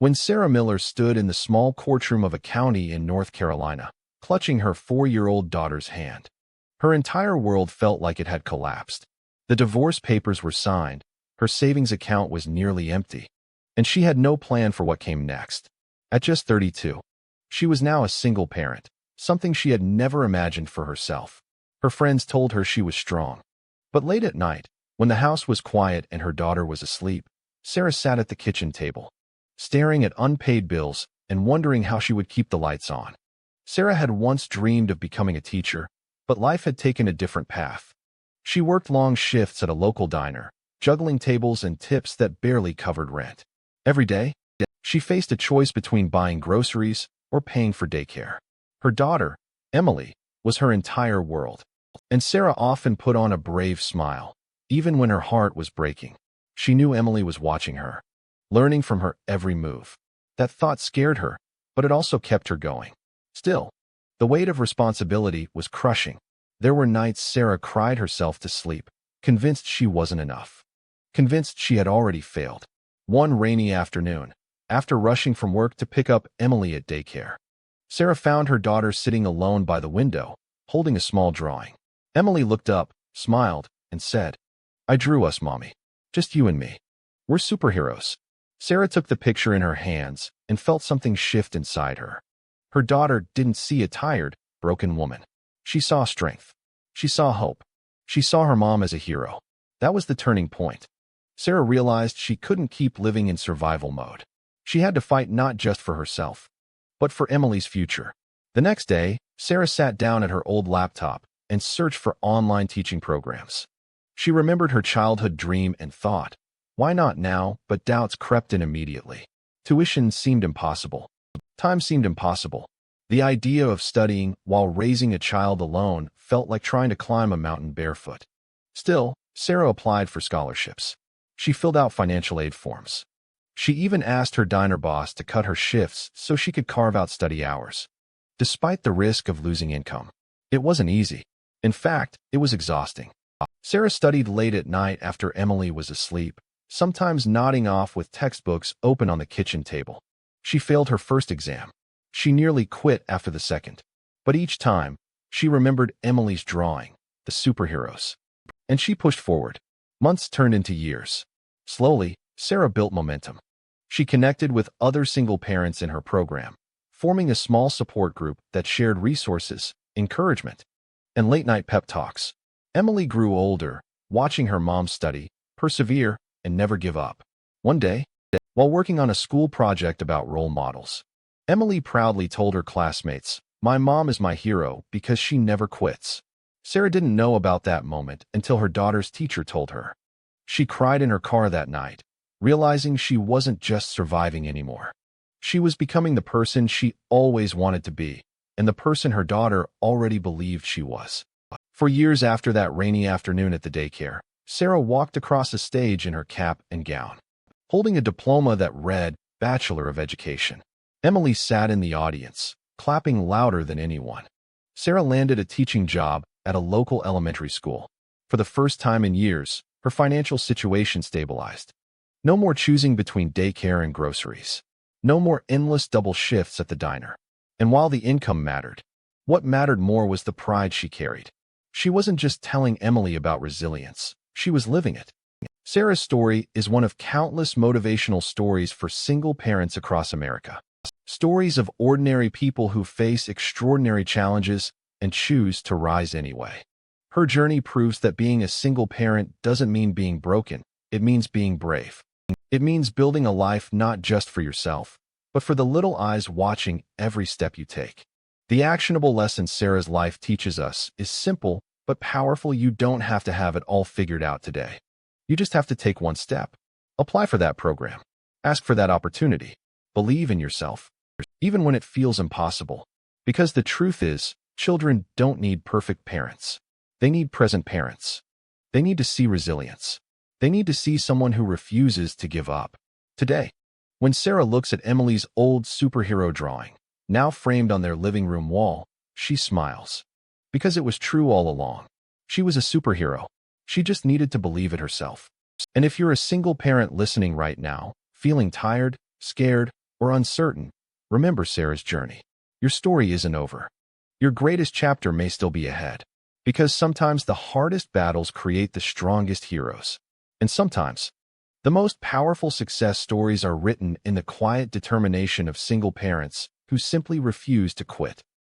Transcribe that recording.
When Sarah Miller stood in the small courtroom of a county in North Carolina, clutching her 4-year-old daughter's hand, her entire world felt like it had collapsed. The divorce papers were signed, her savings account was nearly empty, and she had no plan for what came next. At just 32, she was now a single parent, something she had never imagined for herself. Her friends told her she was strong. But late at night, when the house was quiet and her daughter was asleep, Sarah sat at the kitchen table, staring at unpaid bills and wondering how she would keep the lights on. Sarah had once dreamed of becoming a teacher, but life had taken a different path. She worked long shifts at a local diner, juggling tables and tips that barely covered rent. Every day, she faced a choice between buying groceries or paying for daycare. Her daughter, Emily, was her entire world, and Sarah often put on a brave smile, even when her heart was breaking. She knew Emily was watching her, learning from her every move. That thought scared her, but it also kept her going. Still, the weight of responsibility was crushing. There were nights Sarah cried herself to sleep, convinced she wasn't enough, convinced she had already failed. One rainy afternoon, after rushing from work to pick up Emily at daycare, Sarah found her daughter sitting alone by the window, holding a small drawing. Emily looked up, smiled, and said, "I drew us, Mommy. Just you and me. We're superheroes." Sarah took the picture in her hands and felt something shift inside her. Her daughter didn't see a tired, broken woman. She saw strength. She saw hope. She saw her mom as a hero. That was the turning point. Sarah realized she couldn't keep living in survival mode. She had to fight not just for herself, but for Emily's future. The next day, Sarah sat down at her old laptop and searched for online teaching programs. She remembered her childhood dream and thought, why not now? But doubts crept in immediately. Tuition seemed impossible. Time seemed impossible. The idea of studying while raising a child alone felt like trying to climb a mountain barefoot. Still, Sarah applied for scholarships. She filled out financial aid forms. She even asked her diner boss to cut her shifts so she could carve out study hours. Despite the risk of losing income, it wasn't easy. In fact, it was exhausting. Sarah studied late at night after Emily was asleep, sometimes nodding off with textbooks open on the kitchen table. She failed her first exam. She nearly quit after the second. But each time, she remembered Emily's drawing, the superheroes. And she pushed forward. Months turned into years. Slowly, Sarah built momentum. She connected with other single parents in her program, forming a small support group that shared resources, encouragement, and late-night pep talks. Emily grew older, watching her mom study, persevere, and never give up. One day, while working on a school project about role models, Emily proudly told her classmates, "My mom is my hero because she never quits." Sarah didn't know about that moment until her daughter's teacher told her. She cried in her car that night, realizing she wasn't just surviving anymore. She was becoming the person she always wanted to be, and the person her daughter already believed she was. For years after that rainy afternoon at the daycare, Sarah walked across a stage in her cap and gown, holding a diploma that read Bachelor of Education. Emily sat in the audience, clapping louder than anyone. Sarah landed a teaching job at a local elementary school. For the first time in years, her financial situation stabilized. No more choosing between daycare and groceries. No more endless double shifts at the diner. And while the income mattered, what mattered more was the pride she carried. She wasn't just telling Emily about resilience. She was living it. Sarah's story is one of countless motivational stories for single parents across America. Stories of ordinary people who face extraordinary challenges and choose to rise anyway. Her journey proves that being a single parent doesn't mean being broken. It means being brave. It means building a life not just for yourself, but for the little eyes watching every step you take. The actionable lesson Sarah's life teaches us is simple but powerful. You don't have to have it all figured out today. You just have to take one step. Apply for that program. Ask for that opportunity. Believe in yourself, even when it feels impossible. Because the truth is, children don't need perfect parents. They need present parents. They need to see resilience. They need to see someone who refuses to give up. Today, when Sarah looks at Emily's old superhero drawing, now framed on their living room wall, she smiles. Because it was true all along. She was a superhero. She just needed to believe it herself. And if you're a single parent listening right now, feeling tired, scared, or uncertain, remember Sarah's journey. Your story isn't over. Your greatest chapter may still be ahead. Because sometimes the hardest battles create the strongest heroes. And sometimes, the most powerful success stories are written in the quiet determination of single parents who simply refuse to quit.